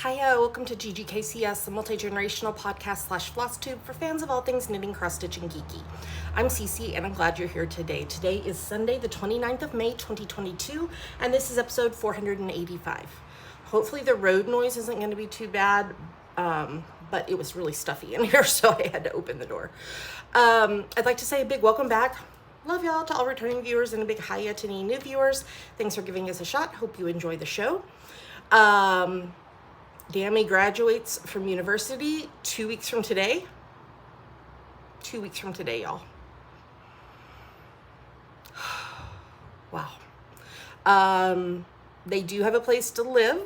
Hiya, welcome to GGKCS, a multi-generational podcast / FlossTube for fans of all things knitting, cross-stitch, and geeky. I'm Cece, and I'm glad you're here today. Today is Sunday, the 29th of May, 2022, and this is episode 485. Hopefully the road noise isn't going to be too bad, but it was really stuffy in here, so I had to open the door. I'd like to say a big welcome back. Love y'all to all returning viewers, and a big hiya to any new viewers. Thanks for giving us a shot. Hope you enjoy the show. Dammy graduates from university 2 weeks from today. 2 weeks from today, y'all. Wow. They do have a place to live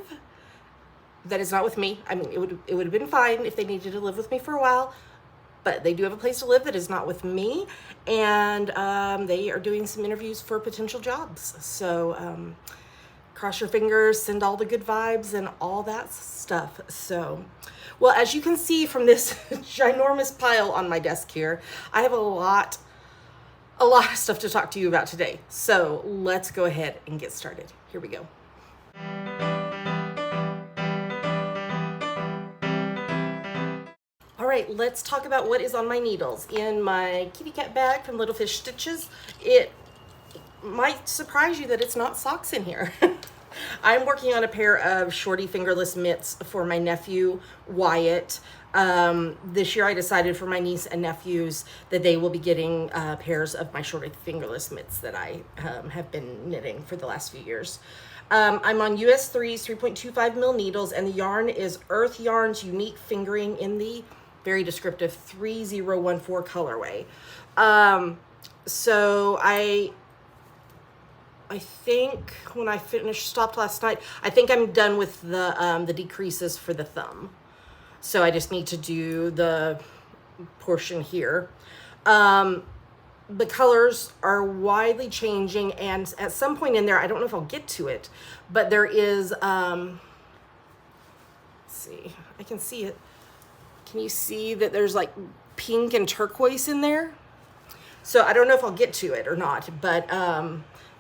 that is not with me. I mean, it would have been fine if they needed to live with me for a while, but they do have a place to live that is not with me, and they are doing some interviews for potential jobs. So cross your fingers, send all the good vibes and all that stuff. So, well, as you can see from this ginormous pile on my desk here, I have a lot of stuff to talk to you about today. So let's go ahead and get started. Here we go. All right, let's talk about what is on my needles. In my kitty cat bag from Little Fish Stitches, it might surprise you that it's not socks in here. I'm working on a pair of shorty fingerless mitts for my nephew, Wyatt. This year I decided for my niece and nephews that they will be getting pairs of my shorty fingerless mitts that I have been knitting for the last few years. I'm on US 3's 3.25 mil needles, and the yarn is Earth Yarn's Unique Fingering in the very descriptive 3014 colorway. So I think when I stopped last night, I think I'm done with the decreases for the thumb. So I just need to do the portion here. The colors are widely changing, and at some point in there, I don't know if I'll get to it, but there is, let's see, I can see it. Can you see that there's like pink and turquoise in there? So I don't know if I'll get to it or not, but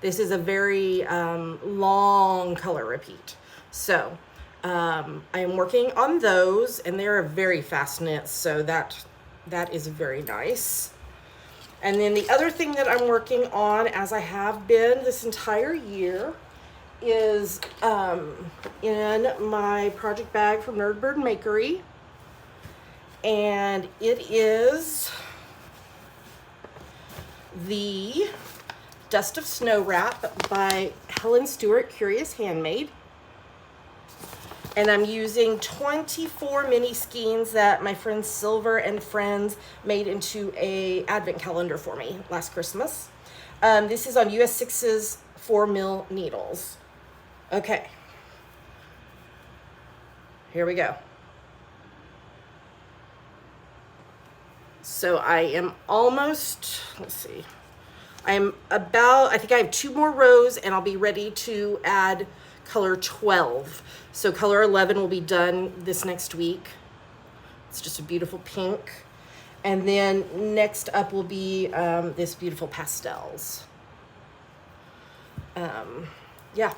this is a very long color repeat. So I am working on those, and they're very fast knits, so that is very nice. And then the other thing that I'm working on, as I have been this entire year, is in my project bag from Nerdbird Makery. And it is the Dust of Snow Wrap by Helen Stewart, Curious Handmade. And I'm using 24 mini skeins that my friend Silver and Friends made into a advent calendar for me last Christmas. This is on US 6's 4 mil needles. Okay. Here we go. So I am almost, let's see, I think I have 2 more rows, and I'll be ready to add color 12. So color 11 will be done this next week. It's just a beautiful pink. And then next up will be this beautiful pastels. Yeah,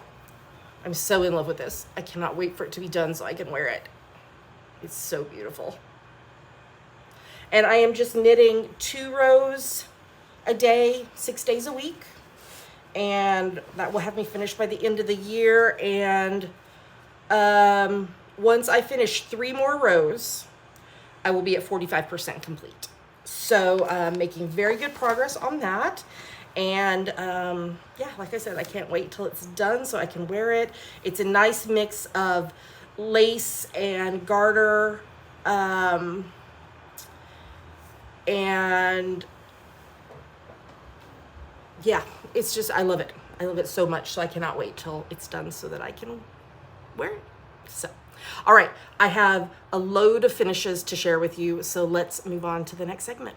I'm so in love with this. I cannot wait for it to be done so I can wear it. It's so beautiful. And I am just knitting 2 rows a day, 6 days a week. And that will have me finished by the end of the year. And once I finish 3 more rows, I will be at 45% complete. So making very good progress on that. And yeah, like I said, I can't wait till it's done so I can wear it. It's a nice mix of lace and garter. And yeah, it's just, I love it. I love it so much. So I cannot wait till it's done so that I can wear it. So, all right, I have a load of finishes to share with you. So let's move on to the next segment.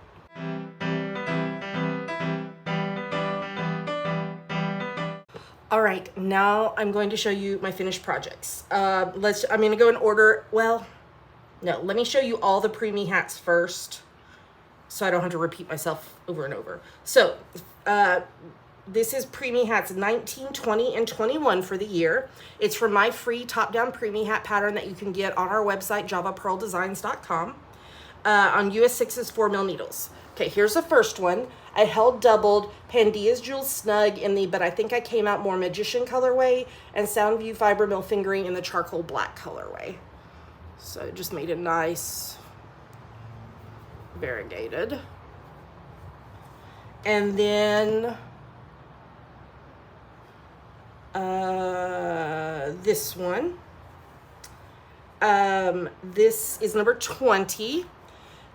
All right, now I'm going to show you my finished projects. I'm going to go in order. Well, no, let me show you all the preemie hats first, so I don't have to repeat myself over and over. So This is Preemie Hats 19, 20, and 21 for the year. It's from my free top-down Preemie hat pattern that you can get on our website, javapearldesigns.com. On US 6's 4mm needles. Okay, here's the first one. I held doubled Pandia's Jewels Snug in the, but I think I came out more Magician colorway, and Soundview Fiber Mill Fingering in the Charcoal Black colorway. So it just made it nice, variegated. And then this one. This is number 20.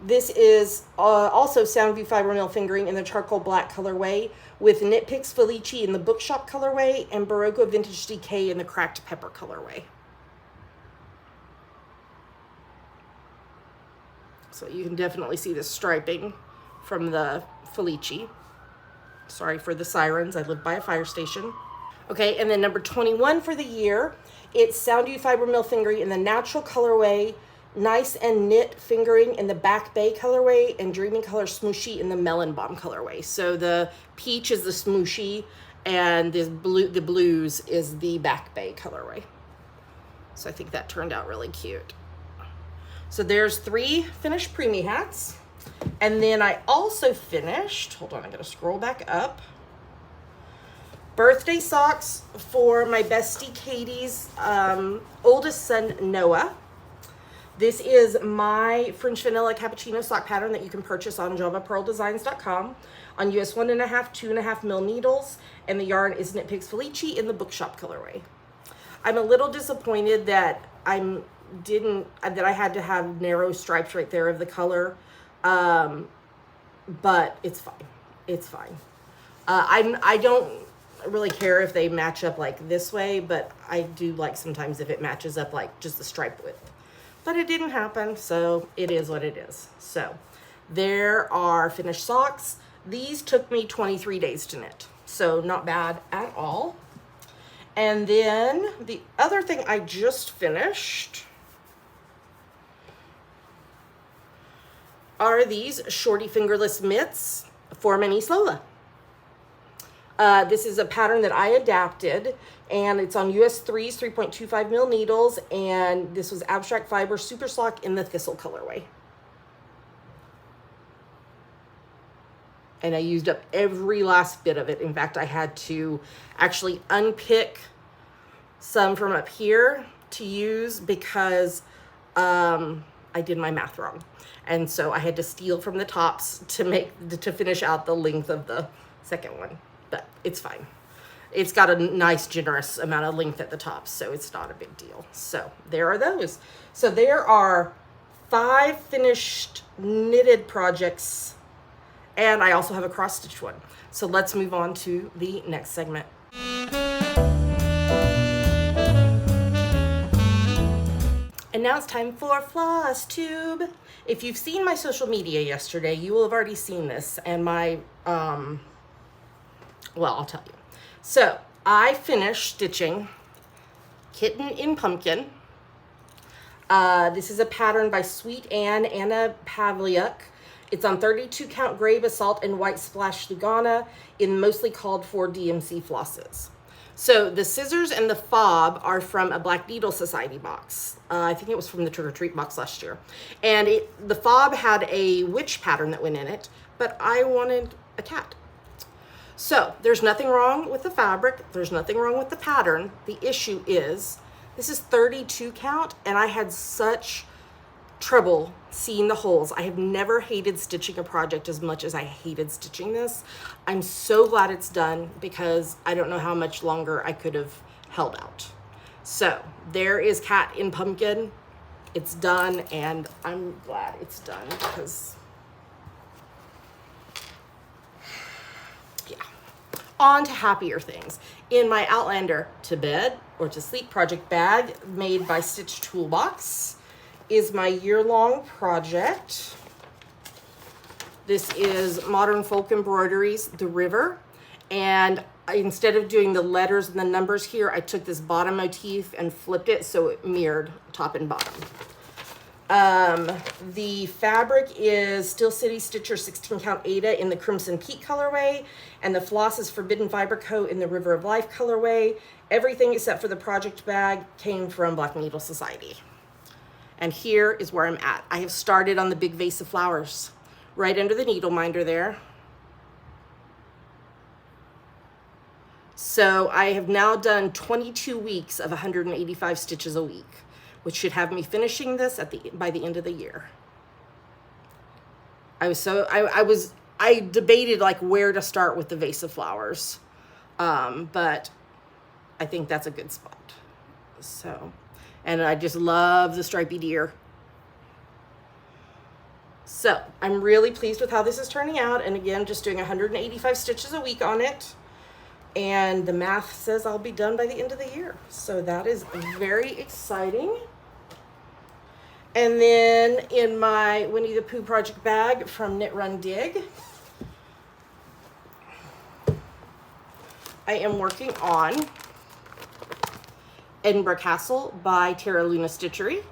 This is also Soundview Fiber Mill Fingering in the Charcoal Black colorway with Nitpicks Felici in the Bookshop colorway and Barocco Vintage Decay in the Cracked Pepper colorway. So you can definitely see the striping from the Felici. Sorry for the sirens. I live by a fire station. Okay, and then number 21 for the year, it's Soundview Fiber Mill Fingering in the Natural colorway, Nice and Knit Fingering in the Back Bay colorway, and Dreaming Color Smooshy in the Melon Bomb colorway. So the peach is the smooshy, and this blue, the blues is the Back Bay colorway. So I think that turned out really cute. So there's 3 finished Preemie hats. And then I also finished, hold on, I'm gonna scroll back up, birthday socks for my bestie Katie's oldest son, Noah. This is my French Vanilla Cappuccino sock pattern that you can purchase on javapearldesigns.com on US 1.5, 2.5mm needles, and the yarn is Nitpicks Felici in the Bookshop colorway. I'm a little disappointed that I had to have narrow stripes right there of the color, but it's fine. It's fine. I don't really care if they match up like this way, but I do like sometimes if it matches up like just the stripe width. But it didn't happen, so it is what it is. So there are finished socks. These took me 23 days to knit, so not bad at all. And then the other thing I just finished are these shorty fingerless mitts for Minis Lola. This is a pattern that I adapted, and it's on US 3's 3.25mm needles, and this was Abstract Fiber Super Sock in the Thistle colorway. And I used up every last bit of it. In fact, I had to actually unpick some from up here to use because I did my math wrong. And so I had to steal from the tops to finish out the length of the second one. But it's fine. It's got a nice generous amount of length at the top, so it's not a big deal. So there are those. So there are 5 finished knitted projects, and I also have a cross stitch one. So let's move on to the next segment. And now it's time for FlossTube. If you've seen my social media yesterday, you will have already seen this, and my well, I'll tell you. So I finished stitching Kitten in Pumpkin. This is a pattern by Sweet Anna Pavliuk. It's on 32 count gray basalt and white splash Lugana in mostly called for DMC flosses. So the scissors and the fob are from a Black Needle Society box. I think it was from the Trick or Treat box last year. And the fob had a witch pattern that went in it, but I wanted a cat. So there's nothing wrong with the fabric. There's nothing wrong with the pattern. The issue is this is 32 count, and I had such trouble seeing the holes. I have never hated stitching a project as much as I hated stitching this. I'm so glad it's done because I don't know how much longer I could have held out. So there is Cat in Pumpkin. It's done, and I'm glad it's done because on to happier things. In my Outlander to Bed or to Sleep project bag made by Stitch Toolbox is my year-long project. This is Modern Folk Embroideries, The River. And instead of doing the letters and the numbers here, I took this bottom motif and flipped it so it mirrored top and bottom. The fabric is Steel City Stitcher 16 count Ada in the Crimson Peak colorway, and the floss is Forbidden Fiber Co. in the River of Life colorway. Everything except for the project bag came from Black Needle Society. And here is where I'm at. I have started on the big vase of flowers, right under the needle minder there. So I have now done 22 weeks of 185 stitches a week, which should have me finishing this by the end of the year. I debated like where to start with the vase of flowers, but I think that's a good spot. So, and I just love the stripy deer. So I'm really pleased with how this is turning out. And again, just doing 185 stitches a week on it. And the math says I'll be done by the end of the year. So that is very exciting. And then in my Winnie the Pooh project bag from Knit Run Dig, I am working on Edinburgh Castle by Terra Luna Stitchery.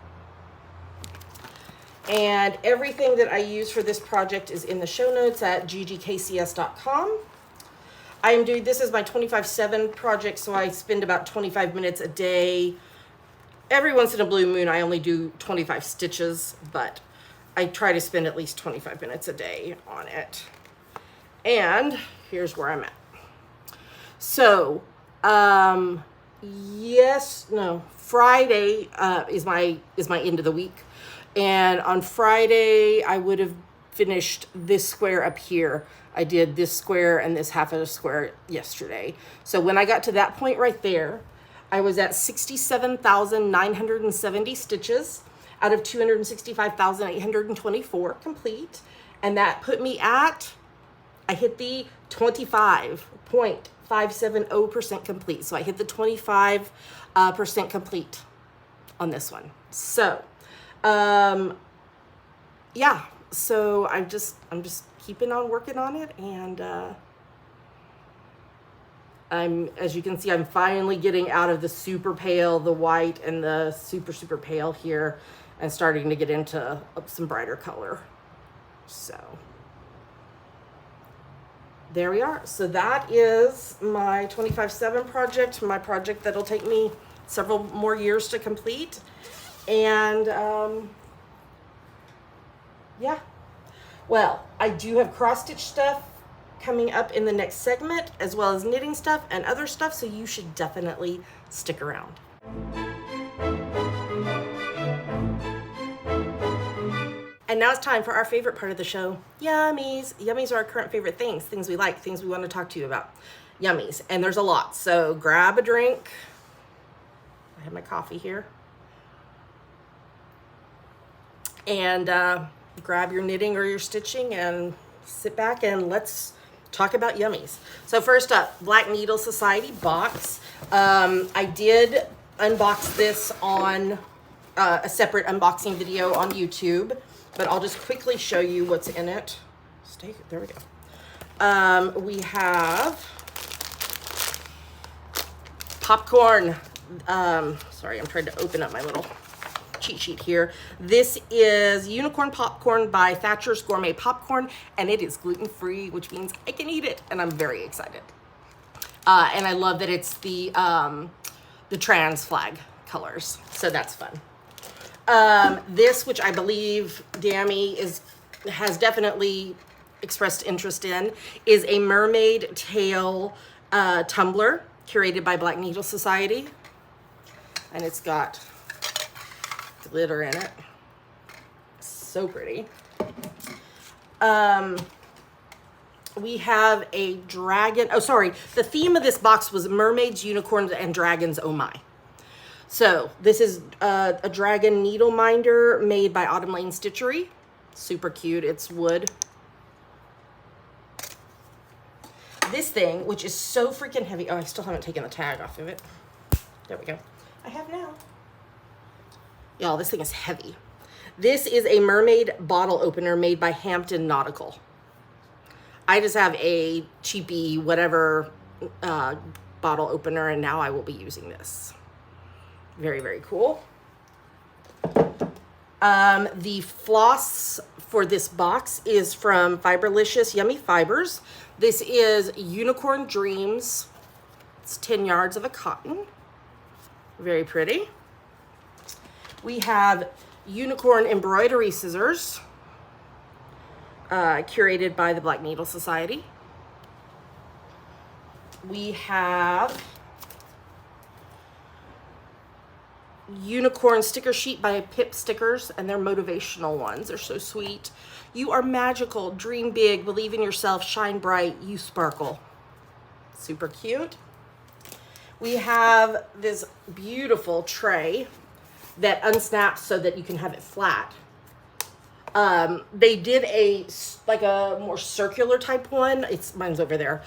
And everything that I use for this project is in the show notes at ggkcs.com. I am doing, this is my 25/7 project, so I spend about 25 minutes a day. Every once in a blue moon, I only do 25 stitches, but I try to spend at least 25 minutes a day on it. And here's where I'm at. So, Friday is my end of the week. And on Friday, I would have finished this square up here. I did this square and this half of a square yesterday. So when I got to that point right there, I was at 67,970 stitches out of 265,824 complete. And that put me at, I hit the 25.570% complete. So I hit the 25% complete on this one. So, yeah, so I'm just keeping on working on it, and as you can see, I'm finally getting out of the super pale, the white, and the super pale here, and starting to get into some brighter color. So there we are. So that is my 25/7 project, my project that'll take me several more years to complete. And yeah, well, I do have cross-stitch stuff coming up in the next segment, as well as knitting stuff and other stuff, so you should definitely stick around. And now it's time for our favorite part of the show, yummies. Yummies are our current favorite things we like, things we want to talk to you about. Yummies, and there's a lot, so grab a drink. I have my coffee here. And grab your knitting or your stitching and sit back and let's talk about yummies. So first up, Black Needle Society box. I did unbox this on a separate unboxing video on YouTube, but I'll just quickly show you what's in it. There we go. We have popcorn. Sorry, I'm trying to open up my little cheat sheet here. This is Unicorn Popcorn by Thatcher's Gourmet Popcorn, and it is gluten-free, which means I can eat it, and I'm very excited. And I love that it's the trans flag colors, so that's fun. This, which I believe Dammy has definitely expressed interest in, is a mermaid tail tumbler curated by Black Needle Society, and it's got glitter in it. So pretty. We have a dragon. Oh, sorry. The theme of this box was mermaids, unicorns, and dragons. Oh my. So this is a dragon needle minder made by Autumn Lane Stitchery. Super cute. It's wood. This thing, which is so freaking heavy. Oh, I still haven't taken the tag off of it. There we go. I have now. Y'all, this thing is heavy. This is a mermaid bottle opener made by Hampton Nautical. I just have a cheapy whatever bottle opener, and now I will be using this. Very, very cool. The floss for this box is from Fiberlicious Yummy Fibers. This is Unicorn Dreams. It's 10 yards of a cotton. Very pretty. We have Unicorn Embroidery Scissors, curated by the Black Needle Society. We have Unicorn Sticker Sheet by Pip Stickers, and they're motivational ones. They're so sweet. You are magical, dream big, believe in yourself, shine bright, you sparkle. Super cute. We have this beautiful tray that unsnaps so that you can have it flat. They did a more circular type one. Mine's over there.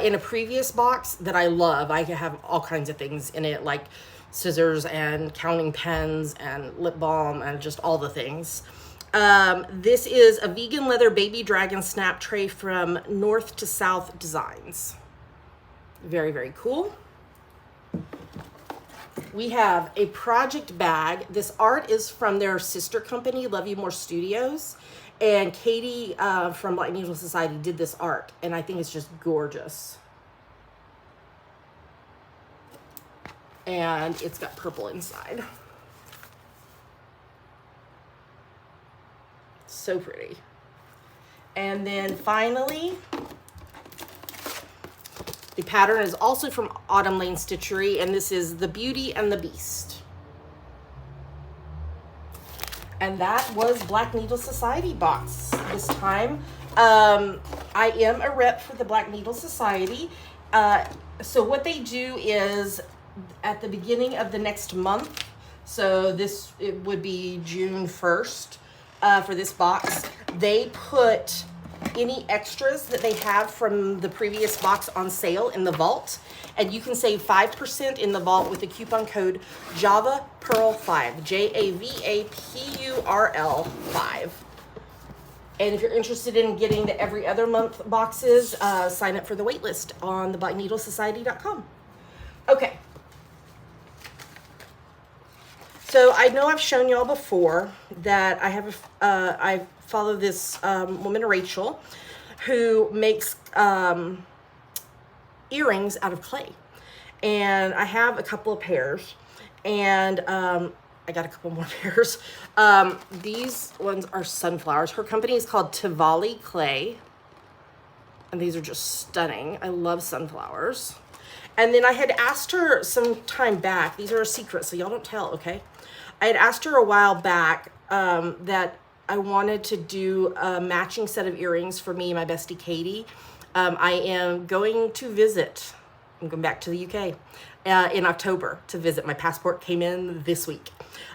In a previous box that I love. I have all kinds of things in it, like scissors and counting pens and lip balm and just all the things. This is a vegan leather baby dragon snap tray from North to South Designs. Very, very cool. We have a project bag. This art is from their sister company, Love You More Studios. And Katie from Black Needle Society did this art. And I think it's just gorgeous. And it's got purple inside. So pretty. And then finally, the pattern is also from Autumn Lane Stitchery, and this is The Beauty and the Beast. And that was Black Needle Society box this time. I am a rep for the Black Needle Society. So what they do is at the beginning of the next month, so it would be June 1st for this box, they put any extras that they have from the previous box on sale in the vault, and you can save 5% in the vault with the coupon code JavaPearl5, JAVAPURL 5. And if you're interested in getting the every other month boxes, sign up for the wait list on the blackneedlesociety.com. Okay. So I know I've shown y'all before that I follow this woman, Rachel, who makes earrings out of clay. And I have a couple of pairs, and I got a couple more pairs. These ones are sunflowers. Her company is called Tavali Clay, and these are just stunning. I love sunflowers. And then I had asked her some time back, these are a secret, so y'all don't tell, okay? I had asked her a while back that I wanted to do a matching set of earrings for me and my bestie Katie. I am going to visit. I'm going back to the UK in October to visit. My passport came in this week.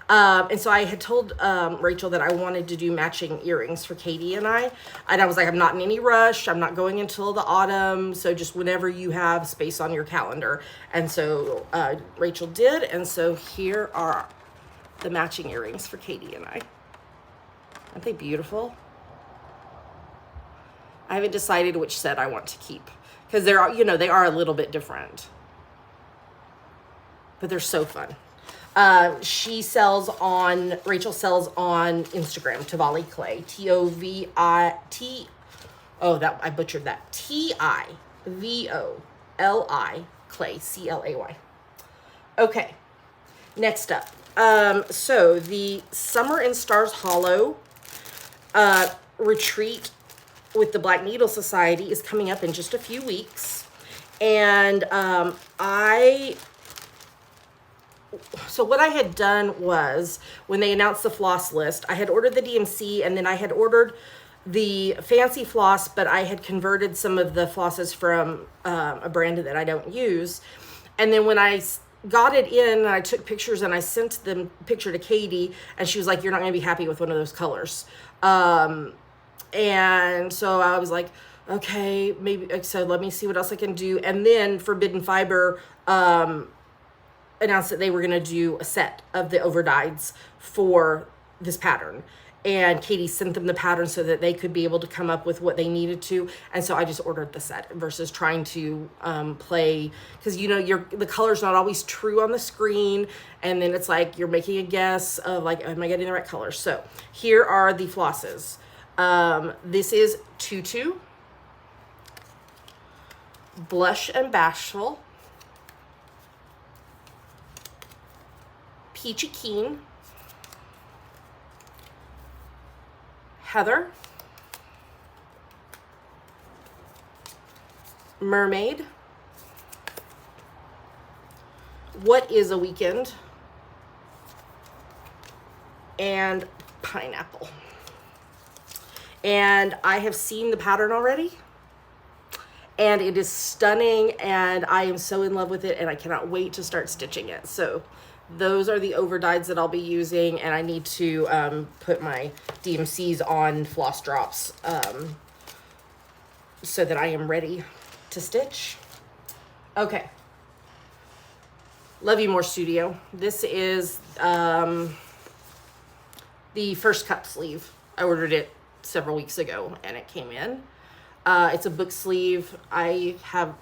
And so I had told Rachel that I wanted to do matching earrings for Katie and I. And I was like, I'm not in any rush. I'm not going until the autumn. So just whenever you have space on your calendar. And so Rachel did. And so here are the matching earrings for Katie and I. Aren't they beautiful? I haven't decided which set I want to keep because they are a little bit different, but they're so fun. Rachel sells on Instagram, Tavali Clay, I butchered that, TIVOLI Clay, CLAY. Okay, next up. So the Summer in Stars Hollow retreat with the Black Needle Society is coming up in just a few weeks. And so what I had done was, when they announced the floss list, I had ordered the DMC, and then I had ordered the fancy floss, but I had converted some of the flosses from a brand that I don't use. And then when I got it in, and I took pictures and I sent the picture to Katie, and she was like, you're not going to be happy with one of those colors. And so I was like, okay, maybe, so let me see what else I can do. And then Forbidden Fiber announced that they were going to do a set of the overdyes for this pattern. and Katie sent them the pattern so that they could be able to come up with what they needed to. And so I just ordered the set versus trying to play, because you know the color's not always true on the screen, and then it's like you're making a guess of like, am I getting the right color? So here are the flosses. This is Tutu, Blush and Bashful, Peachy Keen, Heather, Mermaid, What is a Weekend, and Pineapple. And I have seen the pattern already, and it is stunning, and I am so in love with it, and I cannot wait to start stitching it. So those are the over dyes that I'll be using, and I need to put my DMCs on floss drops so that I am ready to stitch. Okay. Love You More Studio. This is the first cup sleeve. I ordered it several weeks ago, and it came in. It's a book sleeve. I have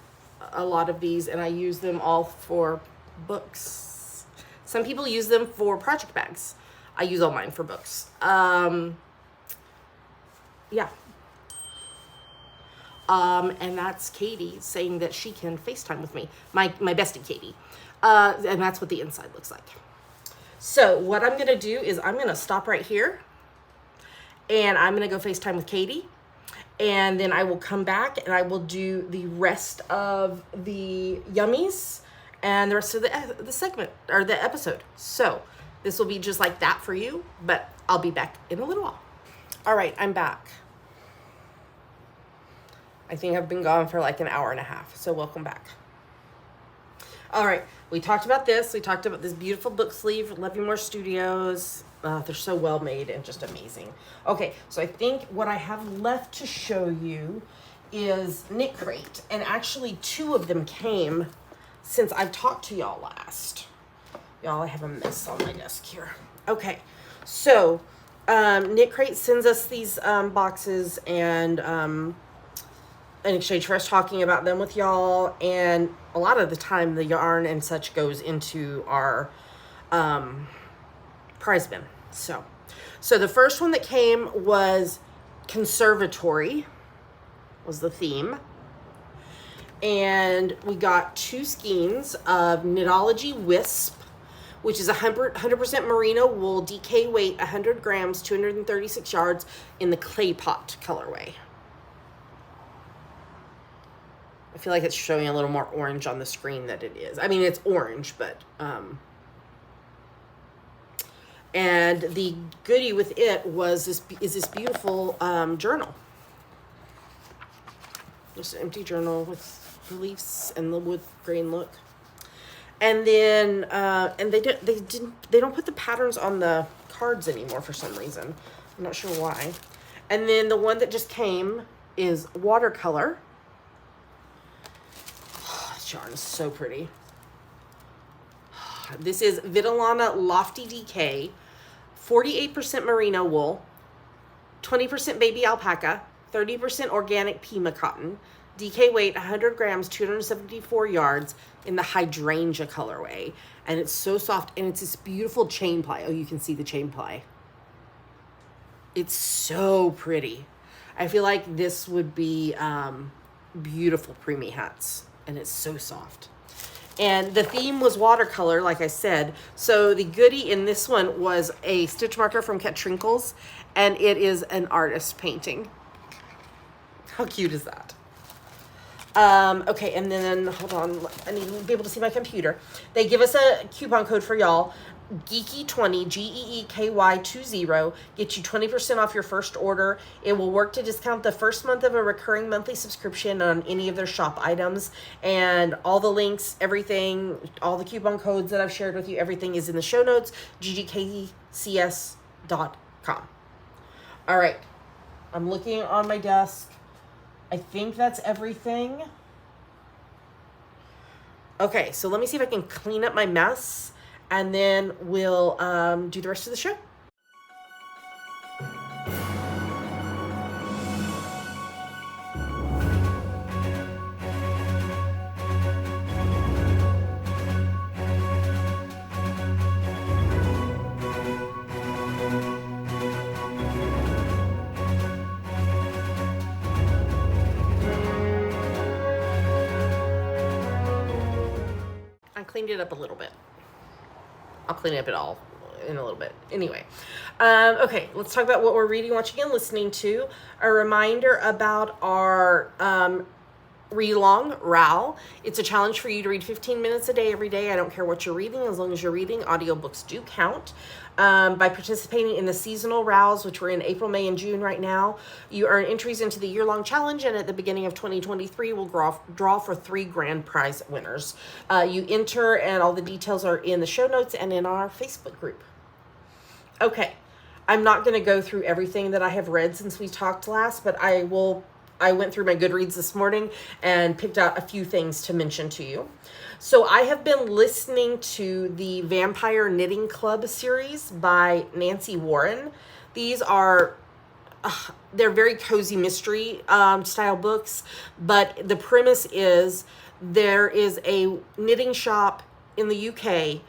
a lot of these, and I use them all for books. Some people use them for project bags. I use all mine for books. Yeah. And that's Katie saying that she can FaceTime with me. My bestie, Katie. And that's what the inside looks like. So what I'm going to do is I'm going to stop right here, and I'm going to go FaceTime with Katie. And then I will come back and I will do the rest of the yummies and the rest of the segment or the episode. So this will be just like that for you, but I'll be back in a little while. All right, I'm back. I think I've been gone for like an hour and a half, so welcome back. All right, we talked about this. We talked about this beautiful book sleeve, Love You More Studios. They're so well made and just amazing. Okay, so I think what I have left to show you is Knit Crate. And actually 2 of them came since I've talked to y'all last. Y'all, I have a mess on my desk here. Okay, so Knit Crate sends us these boxes and in exchange for us talking about them with y'all. And a lot of the time the yarn and such goes into our prize bin. So the first one that came was Conservatory, was the theme. And we got 2 skeins of Knitology Wisp, which is 100% merino wool, DK weight, 100 grams, 236 yards in the clay pot colorway. I feel like it's showing a little more orange on the screen than it is. I mean, it's orange, but and the goodie with it was this beautiful journal. Just an empty journal with leaves and the wood grain look. And then and they don't put the patterns on the cards anymore for some reason. I'm not sure why. And then the one that just came is Watercolor. Oh, this yarn is so pretty. This is Vitalana Lofty DK, 48% merino wool, 20% baby alpaca, 30% organic Pima cotton, DK weight, 100 grams, 274 yards in the hydrangea colorway. And it's so soft, and it's this beautiful chain ply. Oh, you can see the chain ply. It's so pretty. I feel like this would be beautiful preemie hats, and it's so soft. And the theme was watercolor, like I said. So the goodie in this one was a stitch marker from Kat Trinkles, and it is an artist painting. How cute is that? Okay, and then, hold on, I need to be able to see my computer. They give us a coupon code for y'all, Geeky20, GEEKY20, get you 20% off your first order. It will work to discount the first month of a recurring monthly subscription on any of their shop items. And all the links, everything, all the coupon codes that I've shared with you, everything is in the show notes, GGKCS.com. All right, I'm looking on my desk. I think that's everything. Okay, so let me see if I can clean up my mess, and then we'll do the rest of the show. cleaned it up a little bit. I'll clean up it all in a little bit. Anyway, okay, let's talk about what we're reading, watching, and listening to. A reminder about our read along, RAL. It's a challenge for you to read 15 minutes a day every day. I don't care what you're reading, as long as you're reading. Audiobooks do count. By participating in the seasonal RALs, which we're in April, May, and June right now, you earn entries into the year-long challenge, and at the beginning of 2023, we'll draw for 3 grand prize winners. You enter, and all the details are in the show notes and in our Facebook group. Okay, I'm not going to go through everything that I have read since we talked last, but I went through my Goodreads this morning and picked out a few things to mention to you. So I have been listening to the Vampire Knitting Club series by Nancy Warren. These are, they're very cozy mystery style books, but the premise is there is a knitting shop in the UK,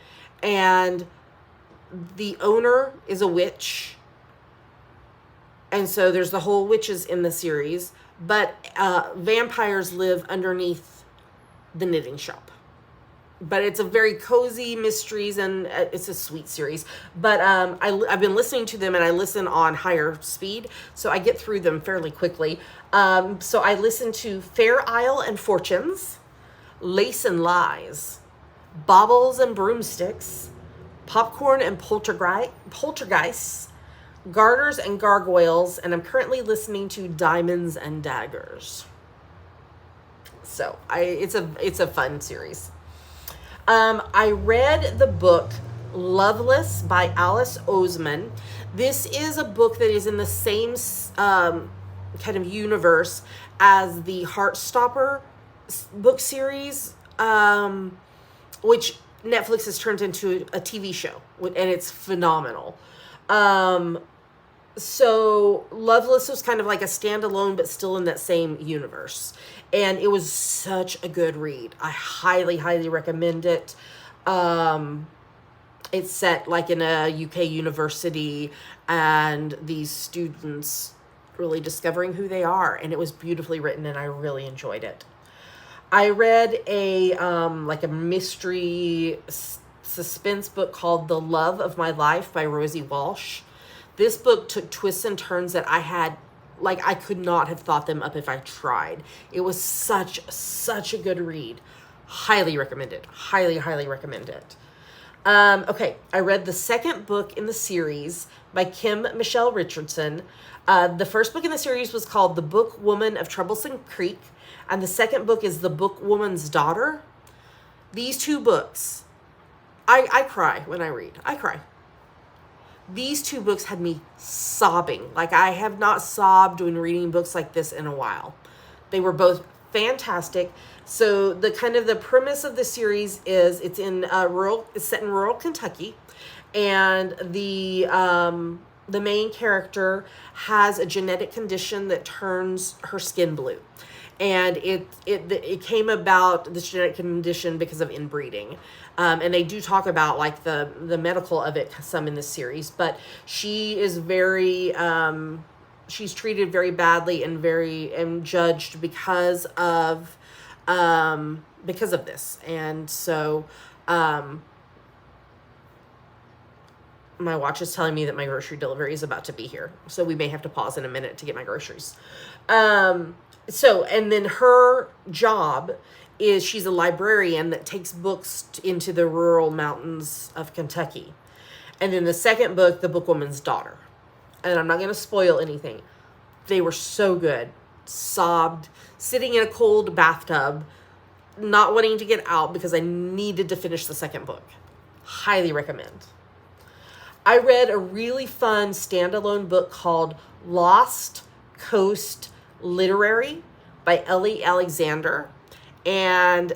and the owner is a witch. And so there's the whole witches in the series, but vampires live underneath the knitting shop. But it's a very cozy mysteries, and it's a sweet series. But I've been listening to them, and I listen on higher speed, so I get through them fairly quickly. So I listened to Fair Isle and Fortunes, Lace and Lies, Baubles and Broomsticks, Popcorn and Poltergeists, Garters and Gargoyles, and I'm currently listening to Diamonds and Daggers. So it's a fun series. I read the book Loveless by Alice Oseman. This is a book that is in the same kind of universe as the Heartstopper book series, which Netflix has turned into a TV show, and it's phenomenal. So Loveless was kind of like a standalone, but still in that same universe. And it was such a good read. I highly, highly recommend it. It's set like in a UK university, and these students really discovering who they are. And it was beautifully written, and I really enjoyed it. I read a mystery suspense book called The Love of My Life by Rosie Walsh. This book took twists and turns that I could not have thought them up if I tried. It was such a good read. Highly recommend it. Highly, highly recommend it. Okay, I read the second book in the series by Kim Michelle Richardson. The first book in the series was called The Book Woman of Troublesome Creek, and the second book is The Book Woman's Daughter. These two books, I cry when I read. I cry. These two books had me sobbing. Like, I have not sobbed when reading books like this in a while. They were both fantastic. So the premise of the series is it's set in rural Kentucky, and the main character has a genetic condition that turns her skin blue. And it came about, this genetic condition, because of inbreeding. And they do talk about like the medical of it some in this series, but she is very, she's treated very badly and judged because of this. And so, my watch is telling me that my grocery delivery is about to be here. So we may have to pause in a minute to get my groceries. And then her job is she's a librarian that takes books into the rural mountains of Kentucky. And then the second book, The Book Woman's Daughter. And I'm not going to spoil anything. They were so good. Sobbed, sitting in a cold bathtub, not wanting to get out because I needed to finish the second book. Highly recommend. I read a really fun standalone book called Lost Coast Literary by Ellie Alexander. And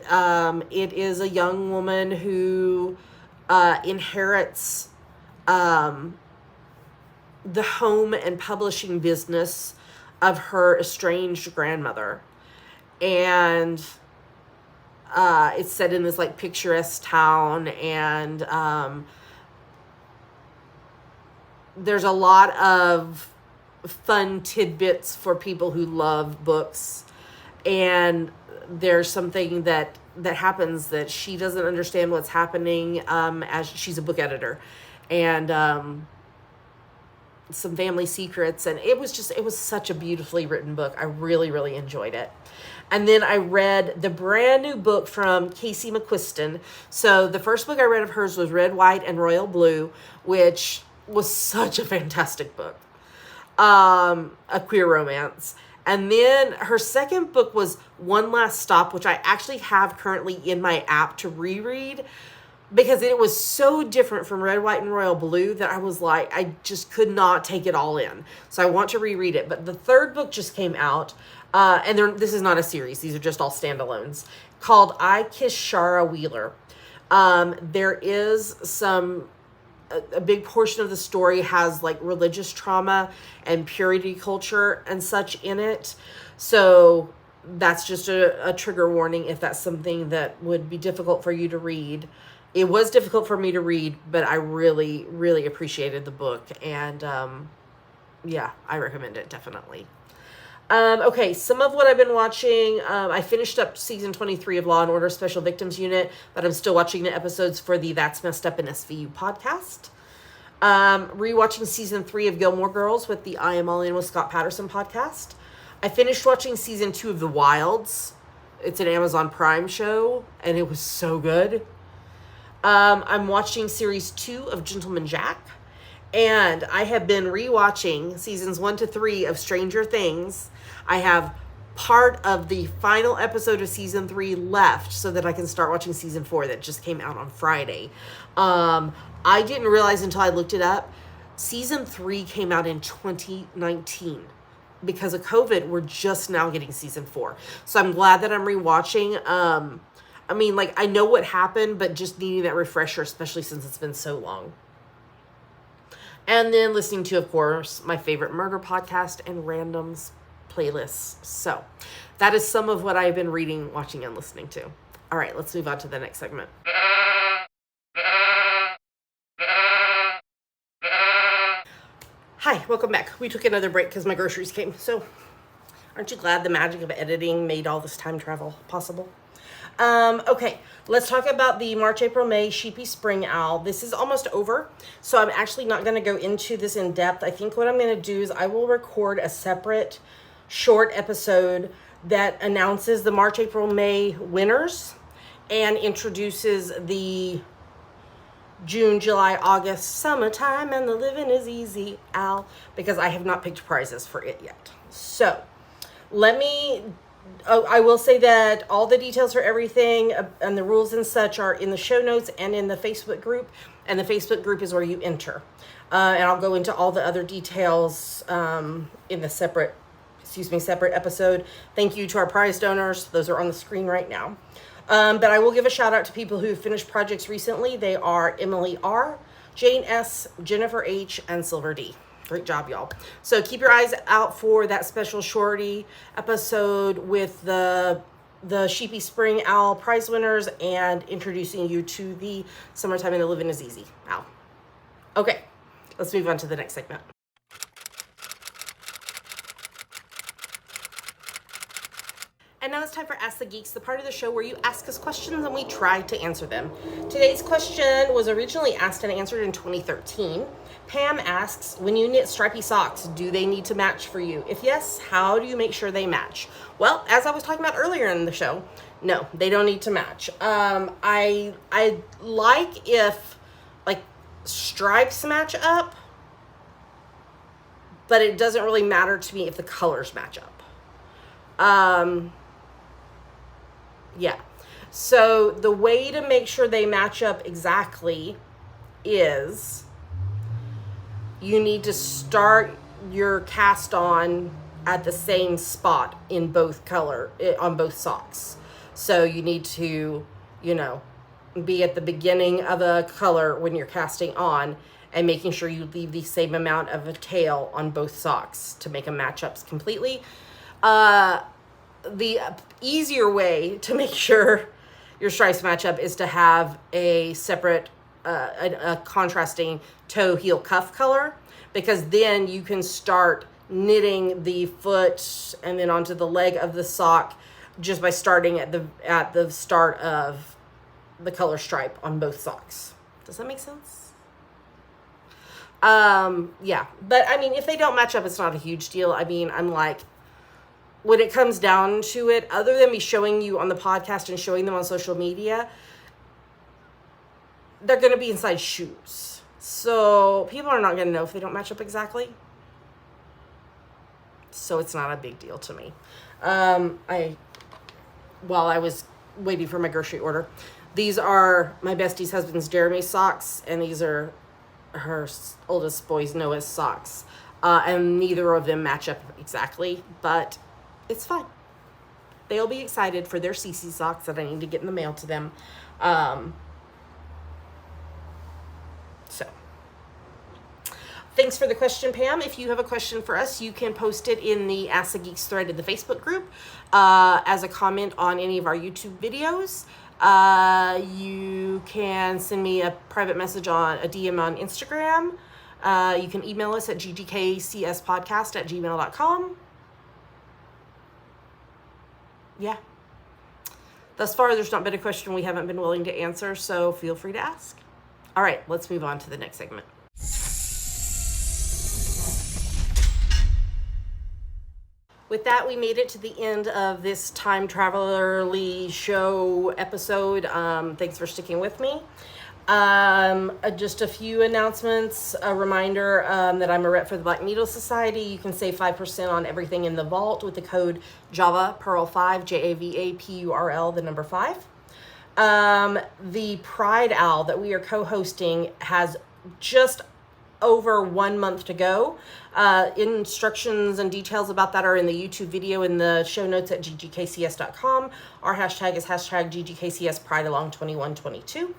it is a young woman who inherits the home and publishing business of her estranged grandmother. And it's set in this like picturesque town, and there's a lot of fun tidbits for people who love books. And there's something that that happens that she doesn't understand what's happening, as she's a book editor, and some family secrets. And it was such a beautifully written book. I really, really enjoyed it. And then I read the brand new book from Casey McQuiston. So the first book I read of hers was Red, White, and Royal Blue, which was such a fantastic book. A queer romance. And then her second book was One Last Stop, which I actually have currently in my app to reread, because it was so different from Red, White, and Royal Blue that I was like, I just could not take it all in. So I want to reread it. But the third book just came out, and this is not a series. These are just all standalones, called I Kissed Shara Wheeler. There is a big portion of the story has like religious trauma and purity culture and such in it. So that's just a trigger warning if that's something that would be difficult for you to read. It was difficult for me to read, but I really, really appreciated the book. And yeah, I recommend it definitely. Okay, some of what I've been watching, I finished up season 23 of Law and Order Special Victims Unit, but I'm still watching the episodes for the That's Messed Up in SVU podcast. Rewatching season 3 of Gilmore Girls with the I Am All In with Scott Patterson podcast. I finished watching season 2 of The Wilds. It's an Amazon Prime show, and it was so good. I'm watching series 2 of Gentleman Jack, and I have been rewatching seasons 1 to 3 of Stranger Things. I have part of the final episode of season 3 left so that I can start watching season 4 that just came out on Friday. I didn't realize until I looked it up, season 3 came out in 2019. Because of COVID, we're just now getting season 4. So I'm glad that I'm rewatching. I mean, like, I know what happened, but just needing that refresher, especially since it's been so long. And then listening to, of course, my favorite murder podcast and randoms playlists. So that is some of what I've been reading, watching, and listening to. All right, let's move on to the next segment. Hi, welcome back. We took another break because my groceries came. So aren't you glad the magic of editing made all this time travel possible? Okay, let's talk about the March, April, May Sheepy Spring Owl. This is almost over, so I'm actually not going to go into this in depth. I think what I'm going to do is I will record a separate short episode that announces the March, April, May winners and introduces the June, July, August, summertime, and the living is easy owl, because I have not picked prizes for it yet. So I will say that all the details for everything and the rules and such are in the show notes and in the Facebook group. And the Facebook group is where you enter. And I'll go into all the other details in the separate episode. Thank you to our prize donors. Those are on the screen right now. But I will give a shout out to people who finished projects recently. They are Emily R., Jane S., Jennifer H., and Silver D. Great job, y'all. So keep your eyes out for that special shorty episode with the Sheepy Spring Owl prize winners and introducing you to the Summertime and the Living is Easy owl. Okay, let's move on to the next segment. And now it's time for Ask the Geeks, the part of the show where you ask us questions and we try to answer them. Today's question was originally asked and answered in 2013. Pam asks, when you knit stripy socks, do they need to match for you? If yes, how do you make sure they match? Well, as I was talking about earlier in the show, no, they don't need to match. I like if like stripes match up, but it doesn't really matter to me if the colors match up. Yeah. So the way to make sure they match up exactly is you need to start your cast on at the same spot in both on both socks. So you need to, be at the beginning of a color when you're casting on and making sure you leave the same amount of a tail on both socks to make them match up completely. The easier way to make sure your stripes match up is to have a separate, a contrasting toe, heel, cuff color, because then you can start knitting the foot and then onto the leg of the sock just by starting at the start of the color stripe on both socks. Does that make sense? Yeah, but I mean, if they don't match up, it's not a huge deal. I mean, I'm like, when it comes down to it, other than me showing you on the podcast and showing them on social media, they're going to be inside shoes. So people are not going to know if they don't match up exactly. So it's not a big deal to me. While I was waiting for my grocery order, these are my bestie's husband's Jeremy's socks, and these are her oldest boy's Noah's socks. And neither of them match up exactly, but it's fine. They'll be excited for their CC socks that I need to get in the mail to them. So thanks for the question, Pam. If you have a question for us, you can post it in the Ask the Geeks thread in the Facebook group as a comment on any of our YouTube videos. You can send me a private message on a DM on Instagram. You can email us at ggkcspodcast@gmail.com. Yeah. Thus far, there's not been a question we haven't been willing to answer, so feel free to ask. All right, let's move on to the next segment. With that, we made it to the end of this Time Travellery show episode. Thanks for sticking with me. Just a few announcements. A reminder that I'm a rep for the Black Needle Society. You can save 5% on everything in the vault with the code JAVAPEARL5, JAVAPURL, the number 5. The Pride Owl that we are co-hosting has just over 1 month to go. Instructions and details about that are in the YouTube video in the show notes at ggkcs.com. Our hashtag is hashtag GGKCS Pride Along 2122.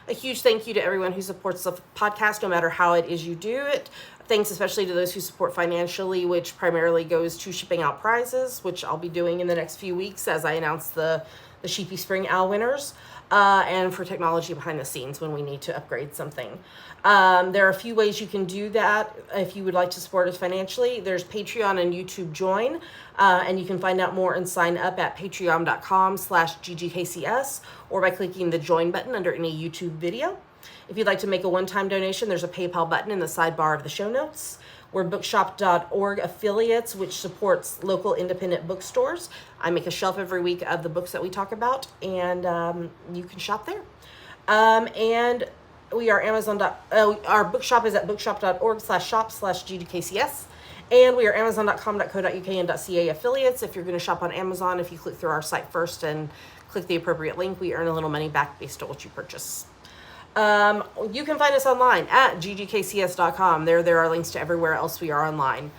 A huge thank you to everyone who supports the podcast, no matter how it is you do it. Thanks especially to those who support financially, which primarily goes to shipping out prizes, which I'll be doing in the next few weeks as I announce the Sheepy Spring Owl winners, and for technology behind the scenes when we need to upgrade something. There are a few ways you can do that if you would like to support us financially. There's Patreon and YouTube Join, and you can find out more and sign up at patreon.com/ggkcs or by clicking the Join button under any YouTube video. If you'd like to make a one-time donation, there's a PayPal button in the sidebar of the show notes. We're bookshop.org affiliates, which supports local independent bookstores. I make a shelf every week of the books that we talk about, and you can shop there. And we are our bookshop is at bookshop.org/shop/GGKCS. And we are amazon.com.co.uk and .ca affiliates. If you're going to shop on Amazon, if you click through our site first and click the appropriate link, we earn a little money back based on what you purchase. You can find us online at ggkcs.com. There are links to everywhere else we are online.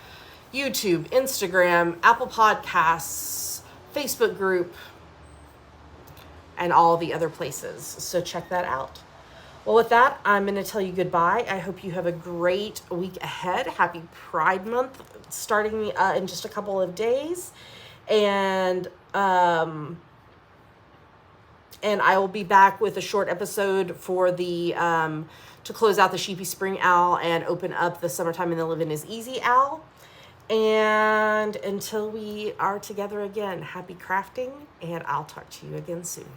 YouTube, Instagram, Apple Podcasts, Facebook group, and all the other places. So check that out. Well, with that, I'm going to tell you goodbye. I hope you have a great week ahead. Happy Pride Month, starting in just a couple of days. And I will be back with a short episode for the to close out the Sheepy Spring Owl and open up the Summertime in the Living is Easy Owl. And until we are together again, happy crafting, and I'll talk to you again soon.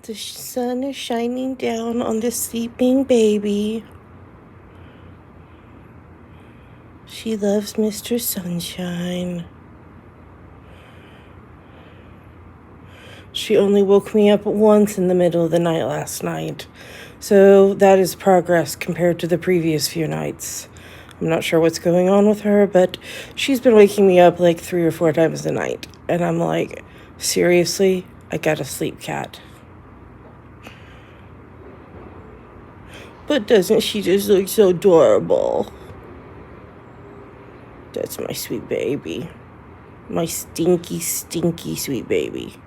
The sun is shining down on the sleeping baby. She loves Mr. Sunshine. She only woke me up once in the middle of the night last night. So that is progress compared to the previous few nights. I'm not sure what's going on with her, but she's been waking me up like 3 or 4 times a night. And I'm like, seriously? I gotta sleep, cat. But doesn't she just look so adorable? That's my sweet baby. My stinky, stinky sweet baby.